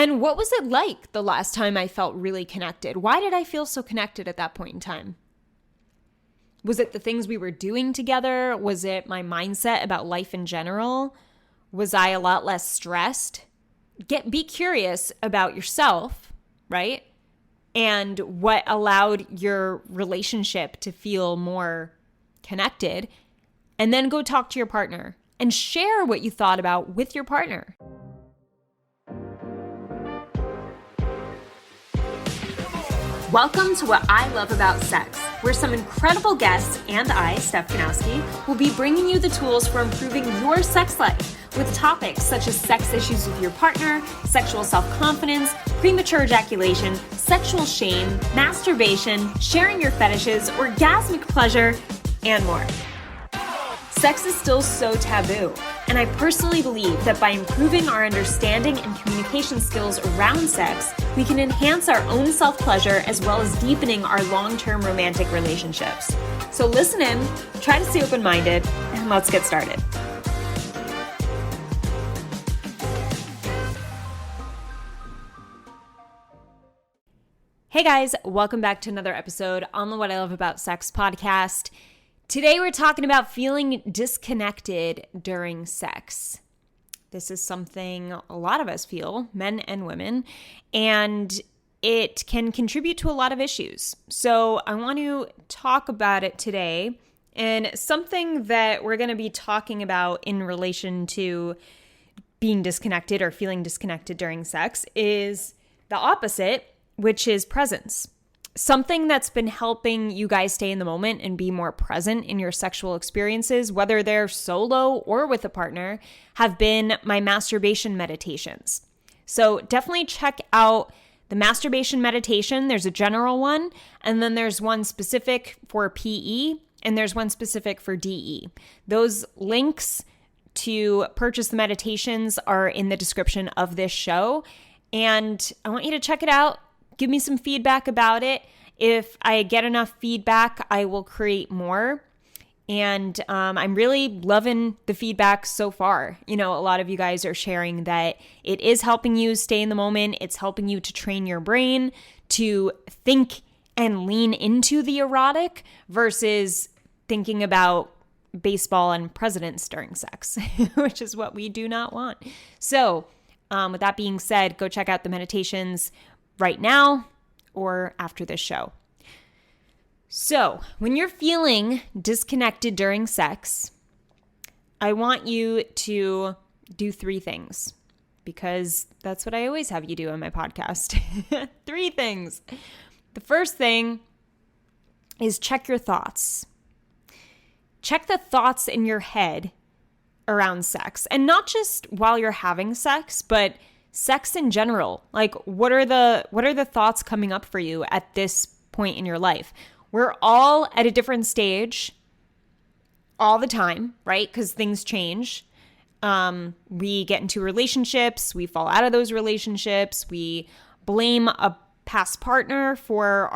And what was it like the last time I felt really connected? Why did I feel so connected at that point in time? Was it the things we were doing together? Was it my mindset about life in general? Was I a lot less stressed? Be curious about yourself, right? And what allowed your relationship to feel more connected. And then go talk to your partner and share what you thought about with your partner. Welcome to What I Love About Sex, where some incredible guests and I, Steph Kanowski, will be bringing you the tools for improving your sex life with topics such as sex issues with your partner, sexual self-confidence, premature ejaculation, sexual shame, masturbation, sharing your fetishes, orgasmic pleasure, and more. Sex is still so taboo, and I personally believe that by improving our understanding and communication skills around sex, we can enhance our own self-pleasure as well as deepening our long-term romantic relationships. So listen in, try to stay open-minded, and let's get started. Hey guys, welcome back to another episode on the What I Love About Sex podcast. Today we're talking about feeling disconnected during sex. This is something a lot of us feel, men and women, and it can contribute to a lot of issues. So I want to talk about it today, and something that we're going to be talking about in relation to being disconnected or feeling disconnected during sex is the opposite, which is presence. Something that's been helping you guys stay in the moment and be more present in your sexual experiences, whether they're solo or with a partner, have been my masturbation meditations. So definitely check out the masturbation meditation. There's a general one, and then there's one specific for PE, and there's one specific for DE. Those links to purchase the meditations are in the description of this show, and I want you to check it out. Give me some feedback about it. If I get enough feedback, I will create more. And I'm really loving the feedback so far. You know, a lot of you guys are sharing that it is helping you stay in the moment. It's helping you to train your brain to think and lean into the erotic versus thinking about baseball and presidents during sex, which is what we do not want. So with that being said, go check out the meditations right now or after this show. So, when you're feeling disconnected during sex, I want you to do 3 things because that's what I always have you do on my podcast. 3 things. The first thing is check your thoughts. Check the thoughts in your head around sex, and not just while you're having sex, but sex in general. Like, what are the thoughts coming up for you at this point in your life? We're all at a different stage all the time, right? Because things change. We get into relationships, we fall out of those relationships, we blame a past partner for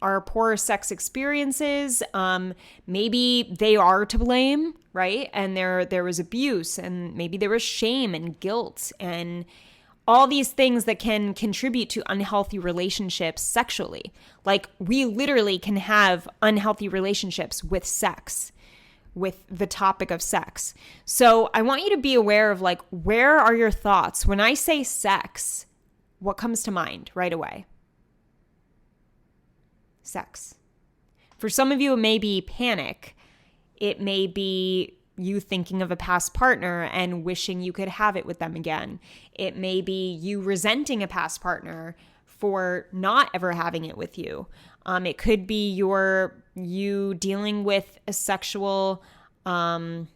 our poor sex experiences. Maybe they are to blame, right? And there was abuse, and maybe there was shame and guilt and all these things that can contribute to unhealthy relationships sexually. Like, we literally can have unhealthy relationships with sex, with the topic of sex. So I want you to be aware of, like, where are your thoughts? When I say sex, what comes to mind right away? Sex. For some of you, it may be panic. It may be you thinking of a past partner and wishing you could have it with them again. It may be you resenting a past partner for not ever having it with you. It could be you dealing with a sexual, maybe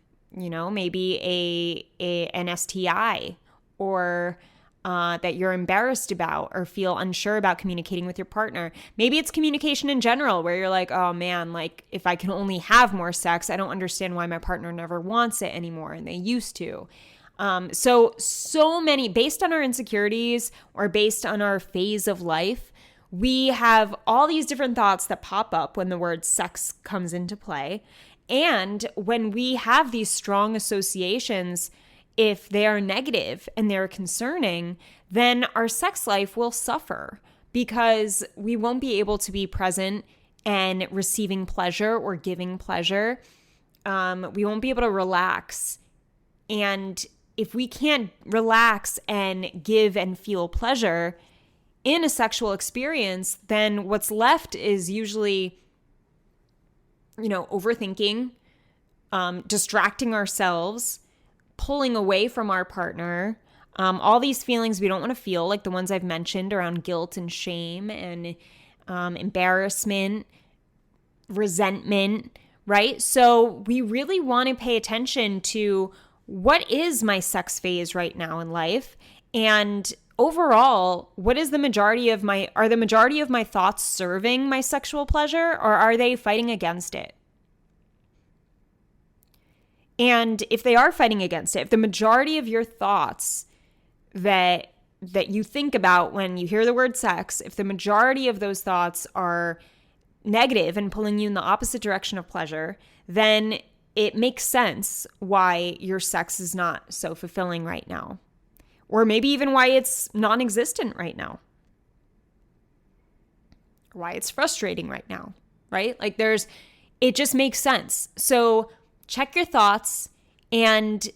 an STI, or that you're embarrassed about or feel unsure about communicating with your partner. Maybe it's communication in general, where you're like, oh man, like, if I can only have more sex, I don't understand why my partner never wants it anymore and they used to. So many, based on our insecurities or based on our phase of life, we have all these different thoughts that pop up when the word sex comes into play. And when we have these strong associations, if they are negative and they're concerning, then our sex life will suffer because we won't be able to be present and receiving pleasure or giving pleasure. We won't be able to relax. And if we can't relax and give and feel pleasure in a sexual experience, then what's left is usually, overthinking, distracting ourselves, pulling away from our partner, all these feelings we don't want to feel, like the ones I've mentioned around guilt and shame and embarrassment, resentment, right? So we really want to pay attention to what is my sex phase right now in life, and overall, what is the majority of my thoughts serving my sexual pleasure, or are they fighting against it? And if they are fighting against it, if the majority of your thoughts that you think about when you hear the word sex, if the majority of those thoughts are negative and pulling you in the opposite direction of pleasure, then it makes sense why your sex is not so fulfilling right now. Or maybe even why it's non-existent right now. Why it's frustrating right now, right? It just makes sense. So check your thoughts and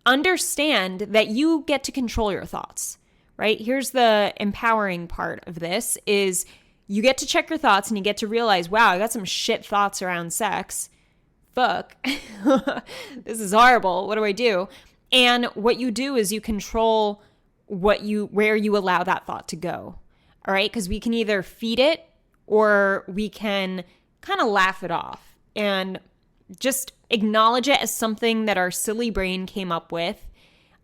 understand that you get to control your thoughts, right? Here's the empowering part of this is you get to check your thoughts and you get to realize, wow, I got some shit thoughts around sex. Fuck, this is horrible. What do I do? And what you do is you control where you allow that thought to go. All right? Because we can either feed it or we can kind of laugh it off and just acknowledge it as something that our silly brain came up with.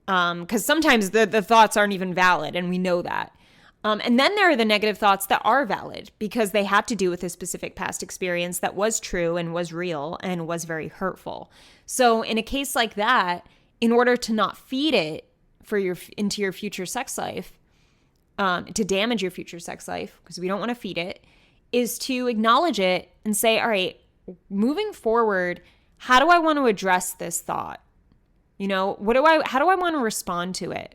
Because sometimes the thoughts aren't even valid, and we know that. And then there are the negative thoughts that are valid because they had to do with a specific past experience that was true and was real and was very hurtful. So in a case like that, in order to not feed it into your future sex life, to damage your future sex life, because we don't want to feed it, is to acknowledge it and say, all right, moving forward, how do I want to address this thought? How do I want to respond to it?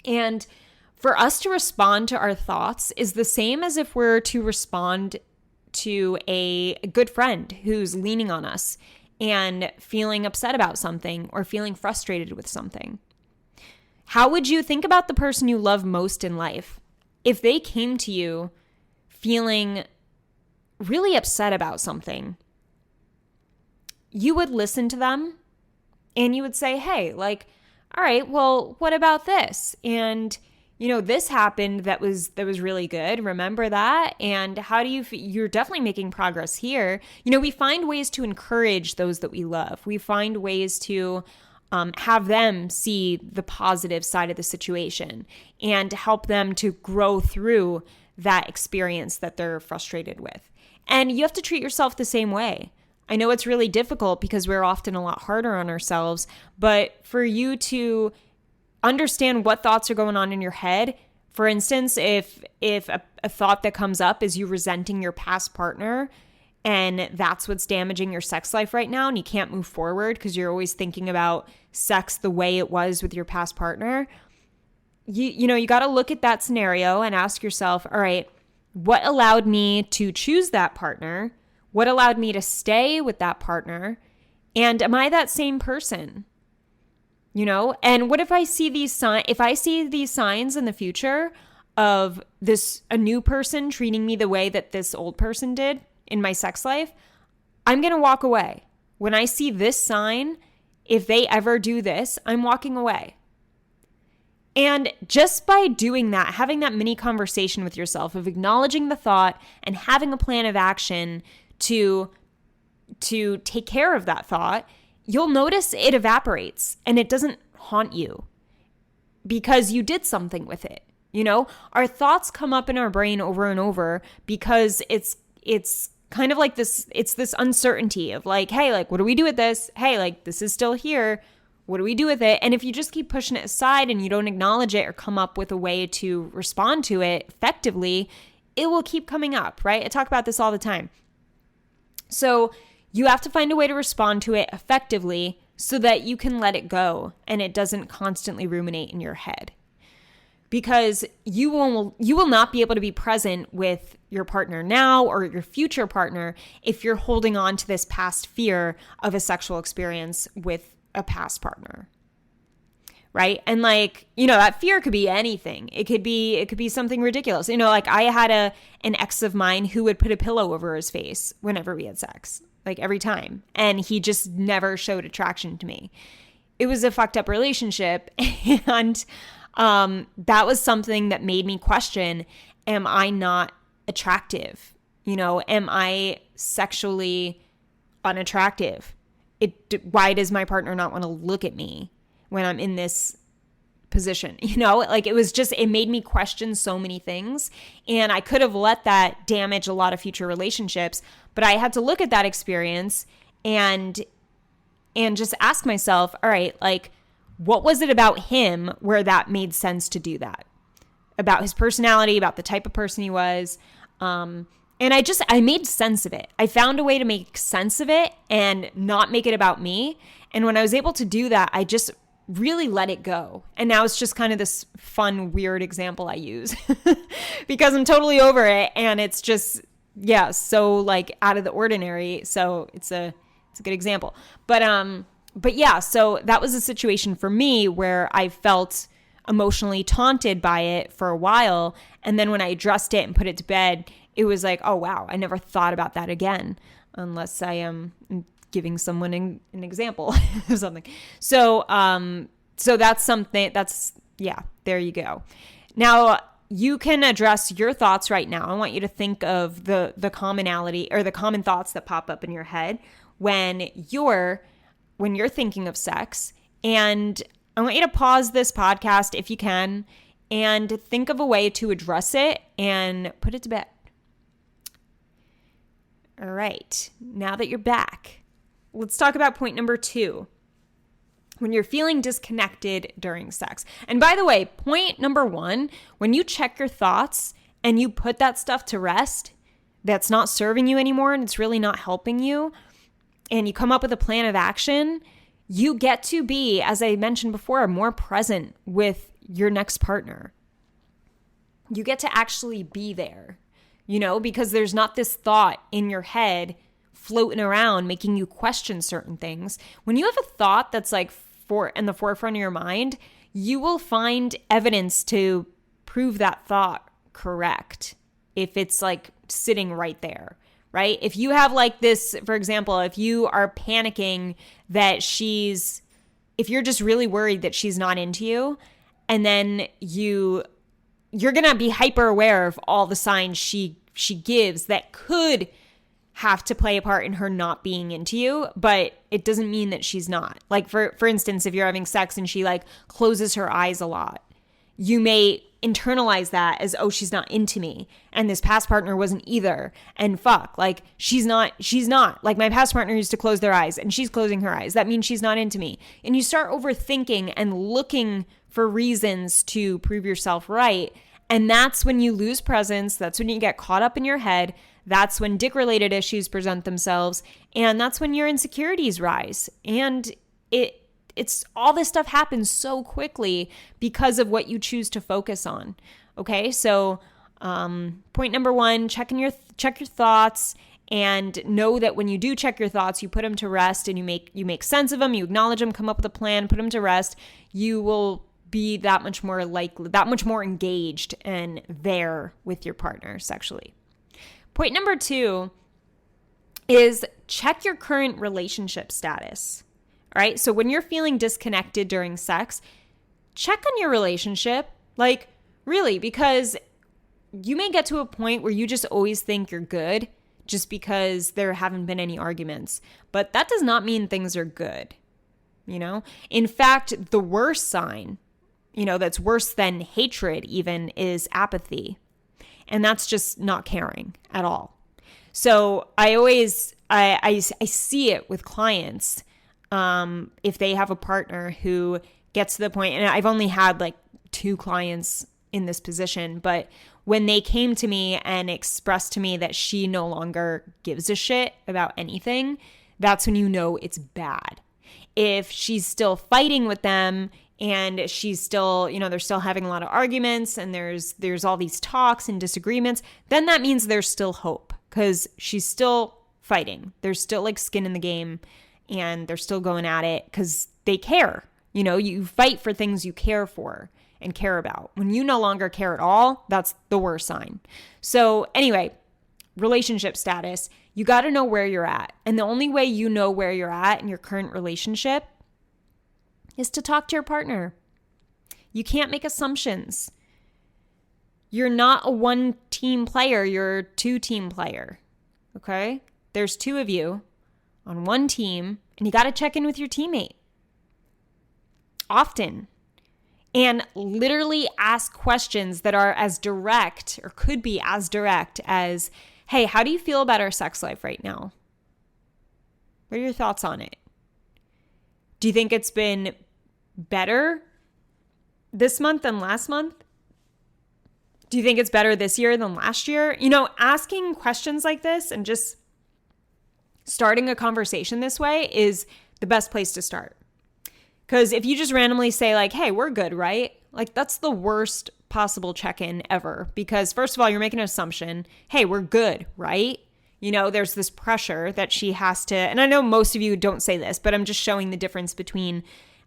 And for us to respond to our thoughts is the same as if we're to respond to a good friend who's leaning on us and feeling upset about something or feeling frustrated with something. How would you think about the person you love most in life if they came to you feeling really upset about something? You would listen to them and you would say, hey, all right, well, what about this? And this happened that was really good. Remember that? And how do you're definitely making progress here. We find ways to encourage those that we love. We find ways to have them see the positive side of the situation and help them to grow through that experience that they're frustrated with. And you have to treat yourself the same way. I know it's really difficult because we're often a lot harder on ourselves, but for you to understand what thoughts are going on in your head. For instance, if a thought that comes up is you resenting your past partner and that's what's damaging your sex life right now and you can't move forward because you're always thinking about sex the way it was with your past partner, you got to look at that scenario and ask yourself, all right, what allowed me to choose that partner? What allowed me to stay with that partner? And am I that same person? And what if I see these signs in the future of a new person treating me the way that this old person did in my sex life, I'm going to walk away. When I see this sign, if they ever do this, I'm walking away. And just by doing that, having that mini conversation with yourself of acknowledging the thought and having a plan of action to take care of that thought, you'll notice it evaporates and it doesn't haunt you because you did something with it. Our thoughts come up in our brain over and over because it's kind of like this, it's this uncertainty of hey, what do we do with this? Hey, this is still here. What do we do with it? And if you just keep pushing it aside and you don't acknowledge it or come up with a way to respond to it effectively, it will keep coming up, right? I talk about this all the time. So you have to find a way to respond to it effectively so that you can let it go and it doesn't constantly ruminate in your head. because you will not be able to be present with your partner now or your future partner if you're holding on to this past fear of a sexual experience with a past partner. Right? And like, that fear could be anything. It could be something ridiculous. Like I had an ex of mine who would put a pillow over his face whenever we had sex, like every time. And he just never showed attraction to me. It was a fucked up relationship. And that was something that made me question, am I not attractive? Am I sexually unattractive? Why does my partner not want to look at me when I'm in this position? Like it made me question so many things, and I could have let that damage a lot of future relationships, but I had to look at that experience and just ask myself, all right, like what was it about him where that made sense to do that? About his personality, about the type of person he was. And I made sense of it. I found a way to make sense of it and not make it about me. And when I was able to do that, I just really let it go. And now it's just kind of this fun, weird example I use because I'm totally over it. And it's just, so like out of the ordinary. So it's a good example. But yeah, so that was a situation for me where I felt emotionally taunted by it for a while. And then when I addressed it and put it to bed, it was like, oh wow, I never thought about that again, unless I am giving someone an example of something. So that's something there you go. Now you can address your thoughts right now. I want you to think of the commonality or the common thoughts that pop up in your head when you're thinking of sex. And I want you to pause this podcast if you can and think of a way to address it and put it to bed. All right. Now that you're back, let's talk about point number 2. When you're feeling disconnected during sex. And by the way, point number 1, when you check your thoughts and you put that stuff to rest that's not serving you anymore and it's really not helping you, and you come up with a plan of action, you get to be, as I mentioned before, more present with your next partner. You get to actually be there, because there's not this thought in your head floating around making you question certain things. When you have a thought that's like in the forefront of your mind, you will find evidence to prove that thought correct if it's like sitting right there. Right? If you have like this, for example, if you are panicking that if you're just really worried that she's not into you, and then you're going to be hyper aware of all the signs she gives that could have to play a part in her not being into you, but it doesn't mean that she's not. Like for instance, if you're having sex and she like closes her eyes a lot, you may internalize that as, oh, she's not into me. And this past partner wasn't either. And fuck, like she's not. Like my past partner used to close their eyes and she's closing her eyes. That means she's not into me. And you start overthinking and looking for reasons to prove yourself right. And that's when you lose presence. That's when you get caught up in your head. That's when dick-related issues present themselves. And that's when your insecurities rise. And it's all this stuff happens so quickly because of what you choose to focus on. Okay, so point number 1, check your thoughts, and know that when you do check your thoughts, you put them to rest, and you make sense of them, you acknowledge them, come up with a plan, put them to rest. You will be that much more engaged and there with your partner sexually. Point number 2 is check your current relationship status. All right. So when you're feeling disconnected during sex, check on your relationship. Like really, because you may get to a point where you just always think you're good just because there haven't been any arguments. But that does not mean things are good. In fact, the worst sign, that's worse than hatred even, is apathy. And that's just not caring at all. So I see it with clients. If they have a partner who gets to the point, and I've only had like 2 clients in this position, but when they came to me and expressed to me that she no longer gives a shit about anything, that's when you know it's bad. If she's still fighting with them and she's still, they're still having a lot of arguments, and there's all these talks and disagreements, then that means there's still hope, because she's still fighting. There's still like skin in the game, and they're still going at it because they care. You fight for things you care for and care about. When you no longer care at all, that's the worst sign. So anyway, relationship status, you got to know where you're at. And the only way you know where you're at in your current relationship is to talk to your partner. You can't make assumptions. You're not a one-team player, you're a two-team player. Okay? There's two of you on one team, and you got to check in with your teammate often. And literally ask questions that are as direct, or could be as direct as, hey, how do you feel about our sex life right now? What are your thoughts on it? Do you think it's been better this month than last month? Do you think it's better this year than last year? Asking questions like this and just starting a conversation this way is the best place to start. Because if you just randomly say like, hey, we're good, right? Like, that's the worst possible check-in ever. Because first of all, you're making an assumption. Hey, we're good, right? There's this pressure that she has to, and I know most of you don't say this, but I'm just showing the difference between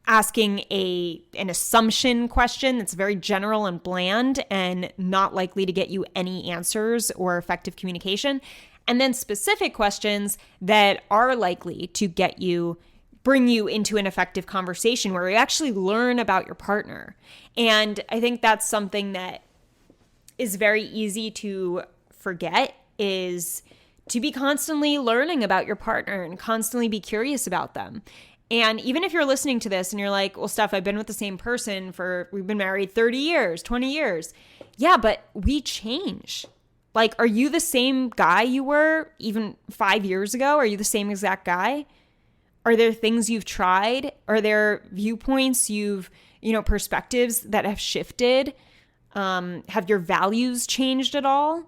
asking an assumption question that's very general and bland and not likely to get you any answers or effective communication, and then specific questions that are likely to bring you into an effective conversation where you actually learn about your partner. And I think that's something that is very easy to forget, is to be constantly learning about your partner and constantly be curious about them. And even if you're listening to this and you're like, well, Steph, I've been with the same person we've been married 30 years, 20 years. Yeah, but we change. Like, are you the same guy you were even 5 years ago? Are you the same exact guy? Are there things you've tried? Are there viewpoints perspectives that have shifted? Have your values changed at all?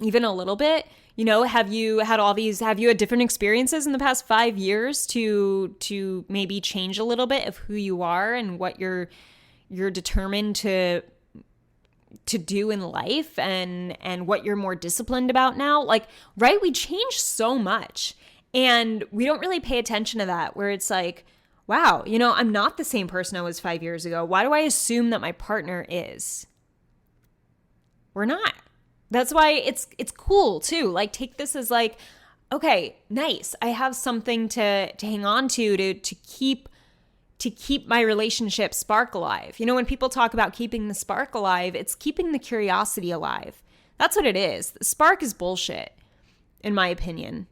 Even a little bit? Have you had different experiences in the past 5 years to maybe change a little bit of who you are and what you're determined to do in life, and what you're more disciplined about now? Like, right? We change so much. And we don't really pay attention to that, where it's like, wow, I'm not the same person I was 5 years ago. Why do I assume that my partner is? We're not. That's why it's cool too. Like, take this as like, okay, nice. I have something to hang on to keep my relationship spark alive. When people talk about keeping the spark alive, it's keeping the curiosity alive. That's what it is. The spark is bullshit, in my opinion.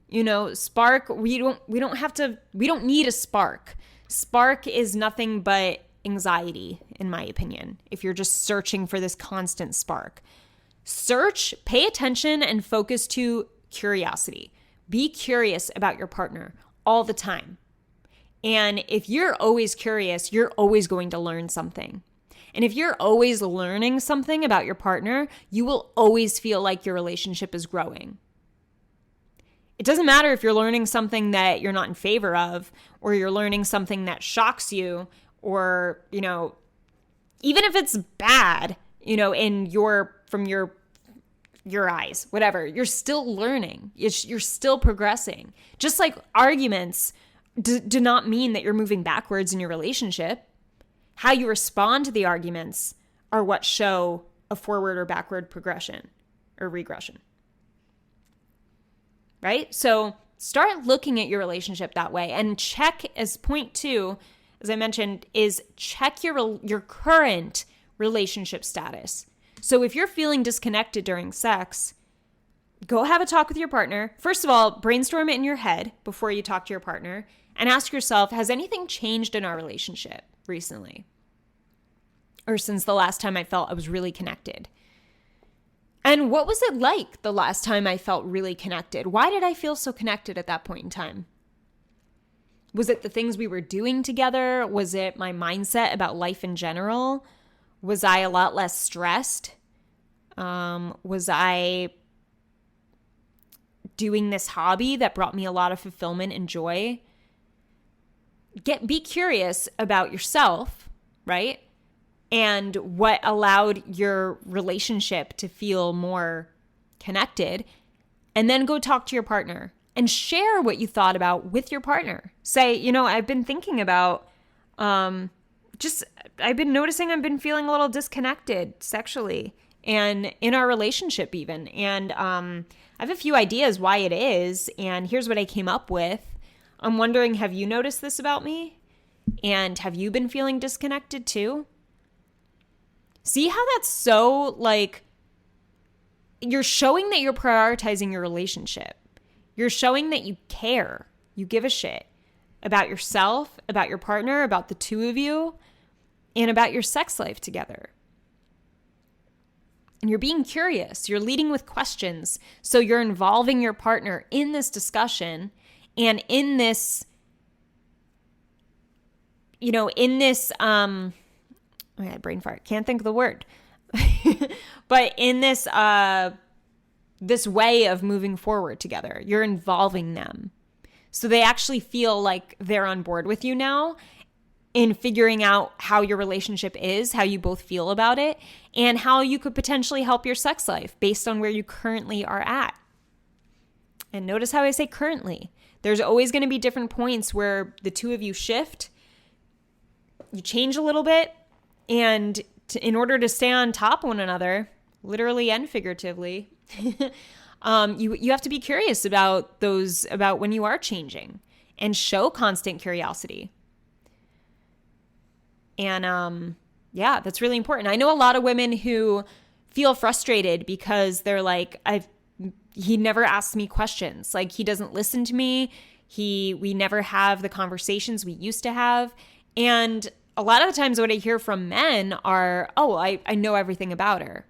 Spark, we don't need a spark. Spark is nothing but anxiety, in my opinion, if you're just searching for this constant spark. Pay attention and focus to curiosity. Be curious about your partner all the time. And if you're always curious, you're always going to learn something. And if you're always learning something about your partner, you will always feel like your relationship is growing. It doesn't matter if you're learning something that you're not in favor of, or you're learning something that shocks you, or, even if it's bad, from your eyes, whatever, you're still learning. You're still progressing. Just like arguments do not mean that you're moving backwards in your relationship. How you respond to the arguments are what show a forward or backward progression or regression. Right? So start looking at your relationship that way, and check, as point 2, as I mentioned, is check your current relationship status. So if you're feeling disconnected during sex, go have a talk with your partner. First of all, brainstorm it in your head before you talk to your partner, and ask yourself, has anything changed in our relationship recently? Or since the last time I felt I was really connected? And what was it like the last time I felt really connected? Why did I feel so connected at that point in time? Was it the things we were doing together? Was it my mindset about life in general? Was I a lot less stressed? Was I doing this hobby that brought me a lot of fulfillment and joy? be curious about yourself, right? And what allowed your relationship to feel more connected. And then go talk to your partner and share what you thought about with your partner. Say, I've been thinking about, I've been noticing I've been feeling a little disconnected sexually and in our relationship even. And I have a few ideas why it is. And here's what I came up with. I'm wondering, have you noticed this about me? And have you been feeling disconnected too? See how that's so you're showing that you're prioritizing your relationship. You're showing that you care. You give a shit about yourself, about your partner, about the two of you, and about your sex life together. And you're being curious. You're leading with questions. So you're involving your partner in this discussion and in this, I had brain fart. Can't think of the word. But in this this way of moving forward together, you're involving them. So they actually feel like they're on board with you now in figuring out how your relationship is, how you both feel about it, and how you could potentially help your sex life based on where you currently are at. And notice how I say currently. There's always going to be different points where the two of you shift, you change a little bit, and in order to stay on top of one another, literally and figuratively, you have to be curious about when you are changing and show constant curiosity. And that's really important. I know a lot of women who feel frustrated because they're like, he never asks me questions. Like, he doesn't listen to me. We never have the conversations we used to have. And a lot of the times what I hear from men are, I know everything about her.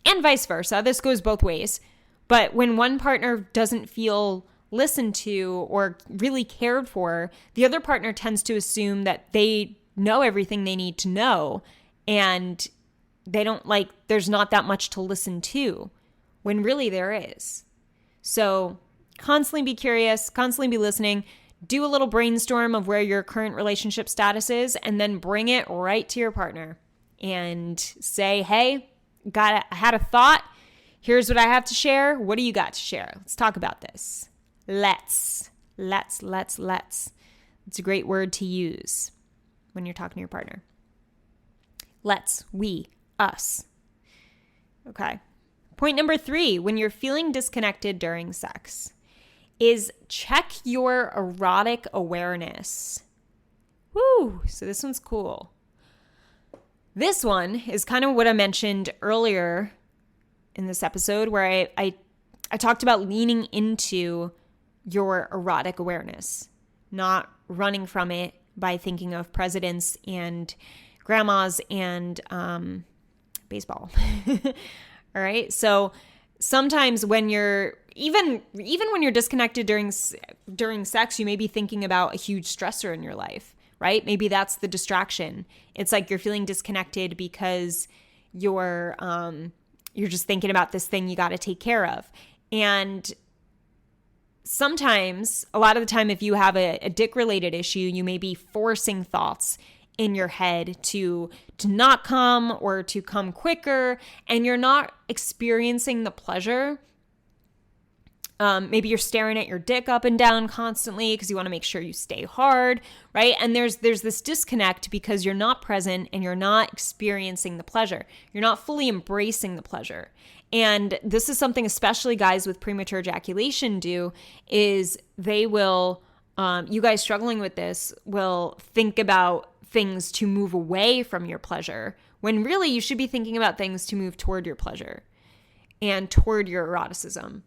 And vice versa. This goes both ways. But when one partner doesn't feel listened to or really cared for, the other partner tends to assume that they know everything they need to know. And they don't there's not that much to listen to, when really there is. So constantly be curious, constantly be listening. Do a little brainstorm of where your current relationship status is, and then bring it right to your partner and say, hey, I had a thought. Here's what I have to share. What do you got to share? Let's talk about this. Let's. It's a great word to use when you're talking to your partner. Let's, we, us. Okay. Point number 3, when you're feeling disconnected during sex, is check your erotic awareness. Woo! So this one's cool. This one is kind of what I mentioned earlier in this episode, where I talked about leaning into your erotic awareness, not running from it by thinking of presidents and grandmas and baseball. All right. So sometimes when you're even when you're disconnected during sex, you may be thinking about a huge stressor in your life, right? Maybe that's the distraction. It's like you're feeling disconnected because you're just thinking about this thing you got to take care of. And sometimes, a lot of the time, if you have a dick-related issue, you may be forcing thoughts in your head to not come or to come quicker, and you're not experiencing the pleasure. Maybe you're staring at your dick up and down constantly because you want to make sure you stay hard, right? And there's this disconnect because you're not present and you're not experiencing the pleasure. You're not fully embracing the pleasure. And this is something especially guys with premature ejaculation do, is they will, you guys struggling with this will think about things to move away from your pleasure, when really you should be thinking about things to move toward your pleasure and toward your eroticism.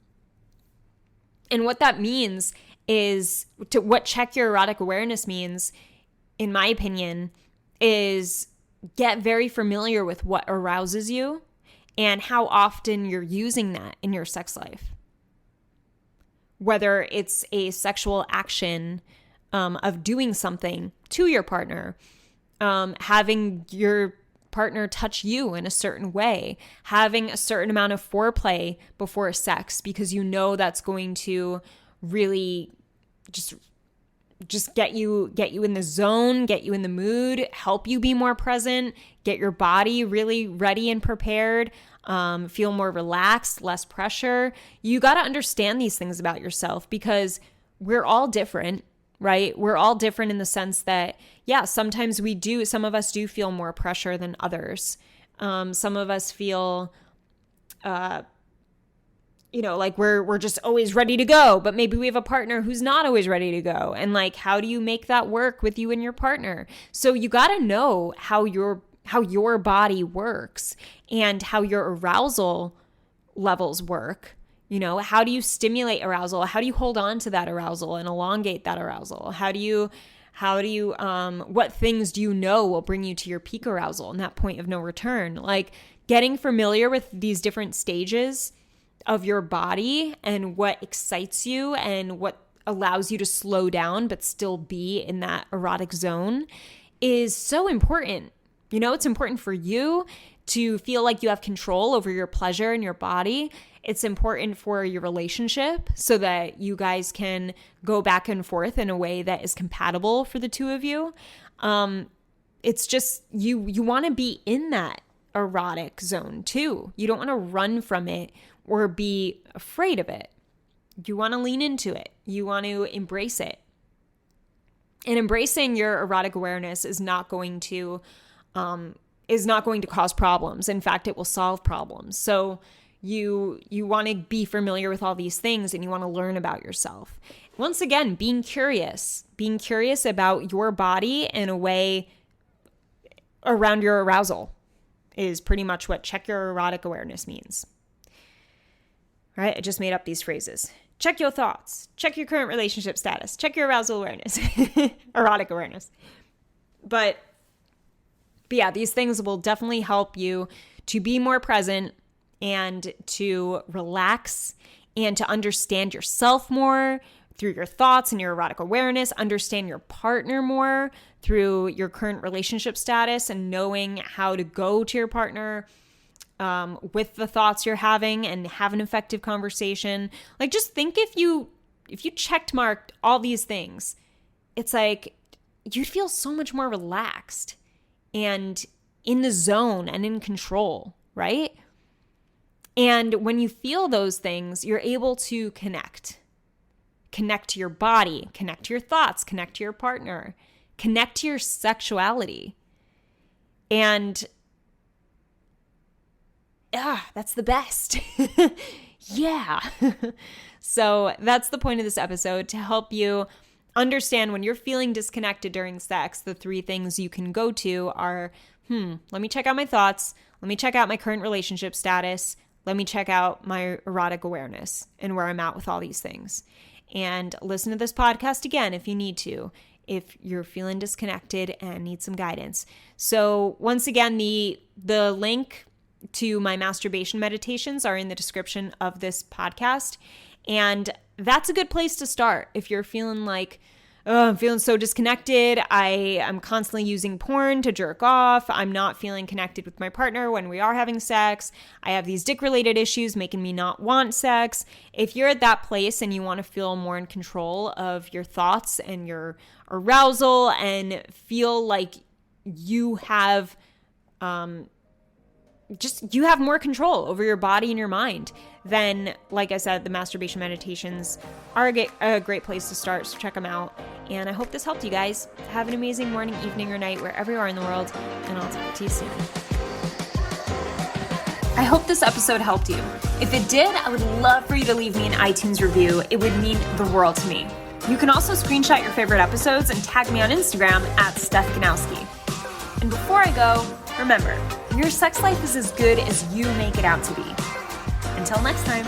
And what that means is, what check your erotic awareness means, in my opinion, is get very familiar with what arouses you and how often you're using that in your sex life. Whether it's a sexual action of doing something to your partner, having your partner touch you in a certain way, having a certain amount of foreplay before sex because you know that's going to really just just get you in the zone, get you in the mood, help you be more present, get your body really ready and prepared, feel more relaxed, less pressure. You got to understand these things about yourself because we're all different, right? We're all different in the sense that, sometimes some of us do feel more pressure than others. Some of us feel, like we're just always ready to go, but maybe we have a partner who's not always ready to go. And like, how do you make that work with you and your partner? So you got to know how your body works and how your arousal levels work. How do you stimulate arousal? How do you hold on to that arousal and elongate that arousal? What things do you know will bring you to your peak arousal and that point of no return? Like getting familiar with these different stages of your body and what excites you and what allows you to slow down but still be in that erotic zone is so important. It's important for you to feel like you have control over your pleasure and your body. It's important for your relationship so that you guys can go back and forth in a way that is compatible for the two of you. It's just you want to be in that erotic zone too. You don't want to run from it or be afraid of it. You want to lean into it. You want to embrace it. And embracing your erotic awareness is not going to cause problems. In fact, it will solve problems. So you want to be familiar with all these things and you want to learn about yourself. Once again, being curious about your body in a way around your arousal is pretty much what check your erotic awareness means. All right, I just made up these phrases. Check your thoughts. Check your current relationship status. Check your arousal awareness. Erotic awareness. But yeah, these things will definitely help you to be more present and to relax and to understand yourself more through your thoughts and your erotic awareness, understand your partner more through your current relationship status and knowing how to go to your partner with the thoughts you're having and have an effective conversation. Like, just think if you checked marked all these things, it's like you'd feel so much more relaxed and in the zone and in control, right? And when you feel those things, you're able to connect to your body, connect to your thoughts, connect to your partner, connect to your sexuality. And that's the best. Yeah. So that's the point of this episode, to help you understand when you're feeling disconnected during sex, the 3 things you can go to are, let me check out my thoughts. Let me check out my current relationship status. Let me check out my erotic awareness and where I'm at with all these things. And listen to this podcast again if you need to, if you're feeling disconnected and need some guidance. So once again, the link to my masturbation meditations are in the description of this podcast. And that's a good place to start if you're feeling like, I'm feeling so disconnected. I'm constantly using porn to jerk off. I'm not feeling connected with my partner when we are having sex. I have these dick-related issues making me not want sex. If you're at that place and you want to feel more in control of your thoughts and your arousal and feel like you have you have more control over your body and your mind, then, like I said, the masturbation meditations are a great place to start, so check them out. And I hope this helped you guys. Have an amazing morning, evening, or night, wherever you are in the world, and I'll talk to you soon. I hope this episode helped you. If it did, I would love for you to leave me an iTunes review. It would mean the world to me. You can also screenshot your favorite episodes and tag me on Instagram at Steph Kanowski. And before I go, remember, your sex life is as good as you make it out to be. Until next time.